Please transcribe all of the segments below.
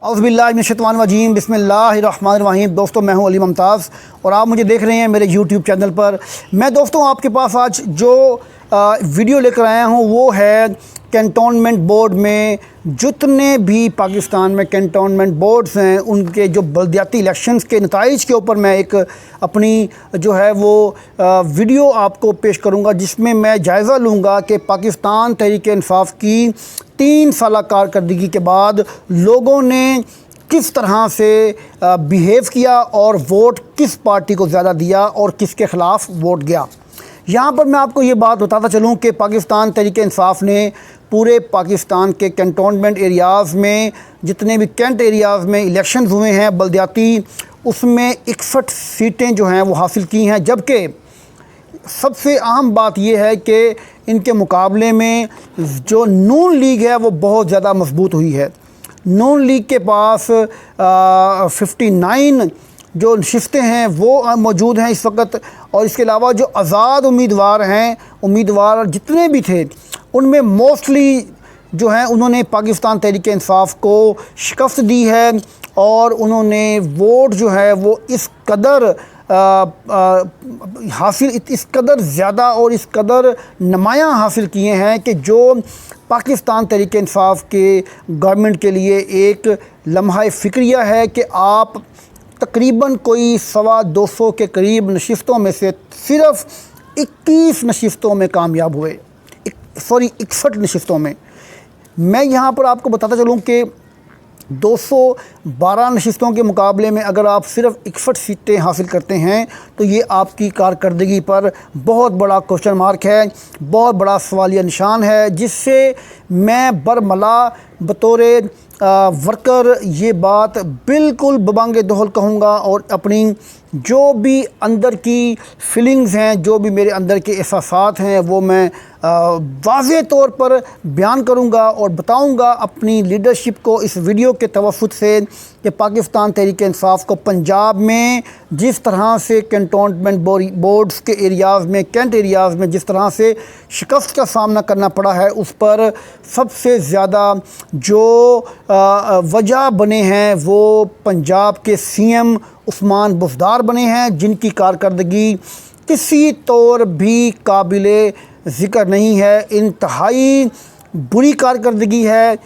औज़ुबिल्लाहिमिनश्शैतानिर्रजीम बिस्मिल्लाहिर्रहमानिर्रहीम। दोस्तों मैं हूं अली मुमताज़ और आप मुझे देख रहे हैं मेरे यूट्यूब चैनल पर। मैं दोस्तों आपके पास आज जो वीडियो लेकर आया हूं वो है कैंटोनमेंट बोर्ड में जितने भी पाकिस्तान में कैंटोनमेंट बोर्ड्स हैं उनके जो बल्दियाती इलेक्शंस के नताइज के ऊपर मैं एक अपनी जो है वो वीडियो आपको पेश करूंगा, जिसमें मैं जायज़ा लूँगा कि पाकिस्तान तहरीक-ए-इंसाफ़ की 3 साल कारकर्दगी के बाद लोगों ने किस तरह से बिहेव किया और वोट किस पार्टी को ज़्यादा दिया और किसके ख़िलाफ़ वोट गया। यहाँ पर मैं आपको ये बात बताता चलूँ कि पाकिस्तान तहरीक-ए-इंसाफ़ ने पूरे पाकिस्तान के कैंटोनमेंट एरियाज़ में जितने भी कैंट एरियाज़ में इलेक्शन हुए हैं बल्दियाती, उसमें 61 सीटें जो हैं वो हासिल की हैं। जबकि सबसे अहम बात यह है कि इनके मुकाबले में जो नून लीग है वो बहुत ज़्यादा मजबूत हुई है। नून लीग के पास 59 जो नशिस्तें हैं वो मौजूद हैं इस वक्त, और इसके अलावा जो आज़ाद उम्मीदवार जितने भी थे उनमें मोस्टली जो हैं उन्होंने पाकिस्तान तहरीक-ए-इंसाफ़ को शिकस्त दी है और उन्होंने वोट जो है वो इस कदर इस कदर ज़्यादा और इस कदर नुमायाँ हासिल किए हैं कि जो पाकिस्तान तहरीक-ए-इंसाफ़ के गवर्नमेंट के लिए एक लम्हा फ़िक्रिया है कि आप तकरीबन कोई 225 के करीब नशिस्तों में से सिर्फ़ 21 नशिस्तों में कामयाब हुए, 61 नशिस्तों में। मैं यहाँ पर आपको बताता चलूँ कि 212 नशिस्तों के मुकाबले में अगर आप सिर्फ 61 सीटें हासिल करते हैं तो ये आपकी कारकर्दगी पर बहुत बड़ा क्वेश्चन मार्क है, बहुत बड़ा सवालिया निशान है, जिससे मैं बरमला बतौर वर्कर ये बात बिल्कुल बबांगे दोहल कहूँगा और अपनी जो भी अंदर की फीलिंग्स हैं, जो भी मेरे अंदर के एहसासात हैं वो मैं वाज़ेह तौर पर बयान करूँगा और बताऊँगा अपनी लीडरशिप को इस वीडियो के तवफ़ुत से कि पाकिस्तान तहरीक-ए-इंसाफ़ को पंजाब में जिस तरह से कैंटोनमेंट बोर्ड्स के एरियाज़ में, कैंट एरियाज़ में जिस तरह से शिकस्त का सामना करना पड़ा है, उस पर सबसे ज़्यादा जो वजह बने हैं वो पंजाब के सीएम उस्मान बुज़दार बने हैं, जिनकी कारकर्दगी किसी तौर भी काबिले ज़िक्र नहीं है। इंतहाई बुरी कारकर्दगी है।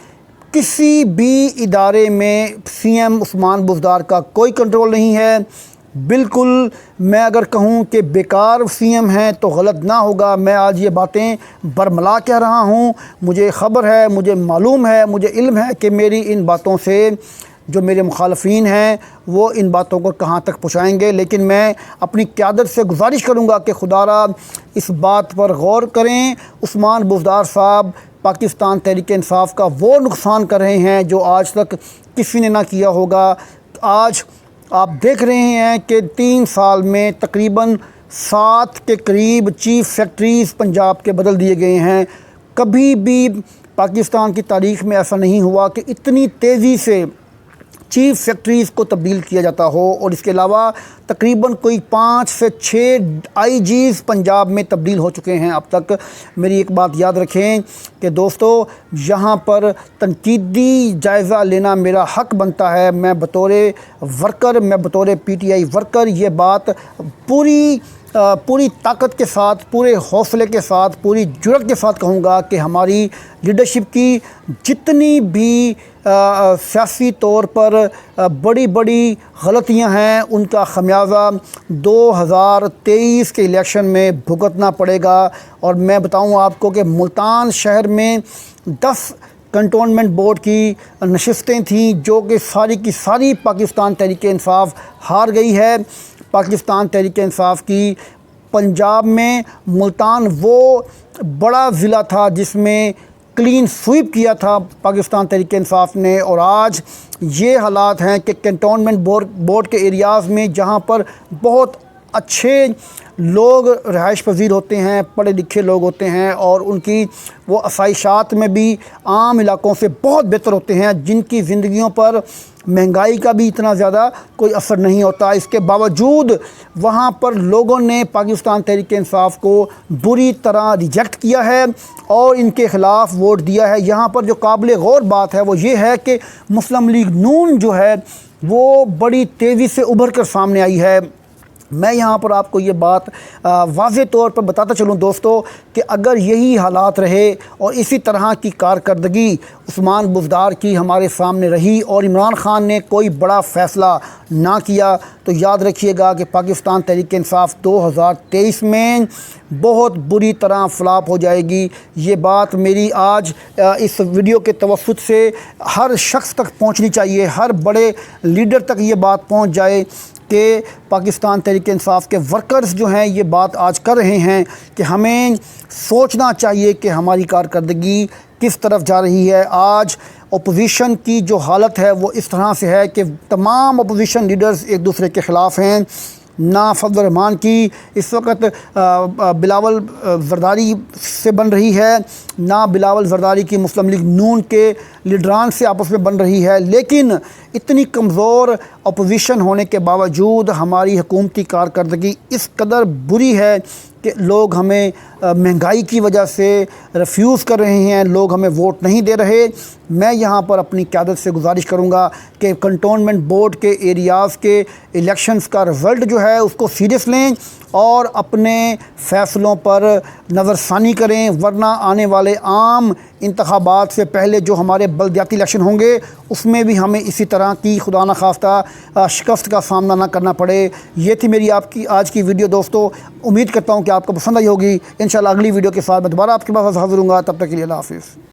किसी भी इदारे में सीएम उस्मान बुज़दार का कोई कंट्रोल नहीं है। बिल्कुल मैं अगर कहूँ कि बेकार सीएम हैं तो गलत ना होगा। मैं आज ये बातें बरमला कह रहा हूँ, मुझे ख़बर है, मुझे मालूम है, मुझे इल्म है कि मेरी इन बातों से जो मेरे मुखालफीन हैं वो इन बातों को कहाँ तक पहुँचाएँगे। लेकिन मैं अपनी क़यादत से गुजारिश करूँगा कि खुदारा इस बात पर गौर करें। उस्मान बुज़दार साहब पाकिस्तान तहरीक-ए-इंसाफ़ का वो नुकसान कर रहे हैं जो आज तक किसी ने ना किया होगा। आज आप देख रहे हैं कि 3 साल में तकरीबन 7 के करीब चीफ़ सेक्रेटरीज़ पंजाब के बदल दिए गए हैं। कभी भी पाकिस्तान की तारीख़ में ऐसा नहीं हुआ कि इतनी तेज़ी से चीफ़ सेक्रेटरीज़ को तब्दील किया जाता हो, और इसके अलावा तकरीबन कोई 5 से 6 आईजीज़ पंजाब में तब्दील हो चुके हैं अब तक। मेरी एक बात याद रखें कि दोस्तों यहाँ पर तनकीदी जायज़ा लेना मेरा हक़ बनता है। मैं बतौर वर्कर, मैं बतौर पीटीआई वर्कर ये बात पूरी ताकत के साथ, पूरे हौसले के साथ, पूरी जुर्रत के साथ कहूँगा कि हमारी लीडरशिप की जितनी भी सियासी तौर पर बड़ी बड़ी गलतियां हैं उनका ख़मियाज़ा 2023 के इलेक्शन में भुगतना पड़ेगा। और मैं बताऊं आपको कि मुल्तान शहर में 10 कैंटोनमेंट बोर्ड की नशिस्तें थीं जो कि सारी की सारी पाकिस्तान तहरीक-ए-इंसाफ़ हार गई है। पाकिस्तान तहरीक-ए-इंसाफ़ की पंजाब में मुल्तान वो बड़ा ज़िला था जिसमें क्लीन स्वीप किया था पाकिस्तान तहरीक-ए-इंसाफ़ ने, और आज ये हालात हैं कि कैंटोनमेंट बोर्ड के एरियाज़ में जहाँ पर बहुत अच्छे لوگ رہائش پذیر ہوتے ہیں، پڑھے لکھے لوگ ہوتے ہیں اور ان کی وہ آسائشات میں بھی عام علاقوں سے بہت بہتر ہوتے ہیں، جن کی زندگیوں پر مہنگائی کا بھی اتنا زیادہ کوئی اثر نہیں ہوتا۔ اس کے باوجود وہاں پر لوگوں نے پاکستان تحریک انصاف کو بری طرح ریجیکٹ کیا ہے اور ان کے خلاف ووٹ دیا ہے۔ یہاں پر جو قابل غور بات ہے وہ یہ ہے کہ مسلم لیگ نون جو ہے وہ بڑی تیزی سے ابھر کر سامنے آئی ہے۔ میں یہاں پر آپ کو یہ بات واضح طور پر بتاتا چلوں دوستو کہ اگر یہی حالات رہے اور اسی طرح کی کارکردگی عثمان بزدار کی ہمارے سامنے رہی اور عمران خان نے کوئی بڑا فیصلہ نہ کیا تو یاد رکھیے گا کہ پاکستان تحریک انصاف 2023 میں بہت بری طرح فلاپ ہو جائے گی۔ یہ بات میری آج اس ویڈیو کے توسط سے ہر شخص تک پہنچنی چاہیے، ہر بڑے لیڈر تک یہ بات پہنچ جائے کہ پاکستان تحریک انصاف کے ورکرز جو ہیں یہ بات آج کر رہے ہیں کہ ہمیں سوچنا چاہیے کہ ہماری کارکردگی کس طرف جا رہی ہے۔ آج اپوزیشن کی جو حالت ہے وہ اس طرح سے ہے کہ تمام اپوزیشن لیڈرز ایک دوسرے کے خلاف ہیں۔ نہ فضل الرحمان کی اس وقت بلاول زرداری سے بن رہی ہے، نہ بلاول زرداری کی مسلم لیگ نون کے لیڈران سے آپس میں بن رہی ہے، لیکن اتنی کمزور اپوزیشن ہونے کے باوجود ہماری حکومتی کارکردگی اس قدر بری ہے کہ لوگ ہمیں مہنگائی کی وجہ سے ریفیوز کر رہے ہیں، لوگ ہمیں ووٹ نہیں دے رہے۔ میں یہاں پر اپنی قیادت سے گزارش کروں گا کہ کنٹونمنٹ بورڈ کے ایریاز کے الیکشنز کا رزلٹ جو ہے اس کو سیریس لیں اور اپنے فیصلوں پر نظر ثانی کریں، ورنہ آنے والے عام انتخابات سے پہلے جو ہمارے بلدیاتی الیکشن ہوں گے اس میں بھی ہمیں اسی طرح کی خدا نخواستہ شکست کا سامنا نہ کرنا پڑے۔ یہ تھی میری آپ کی آج کی ویڈیو دوستو، امید کرتا ہوں کہ آپ کو پسند آئی ہوگی۔ انشاءاللہ اگلی ویڈیو کے ساتھ میں دوبارہ آپ کے پاس حاضر ہوں گا، تب تک کے لیے اللہ حافظ۔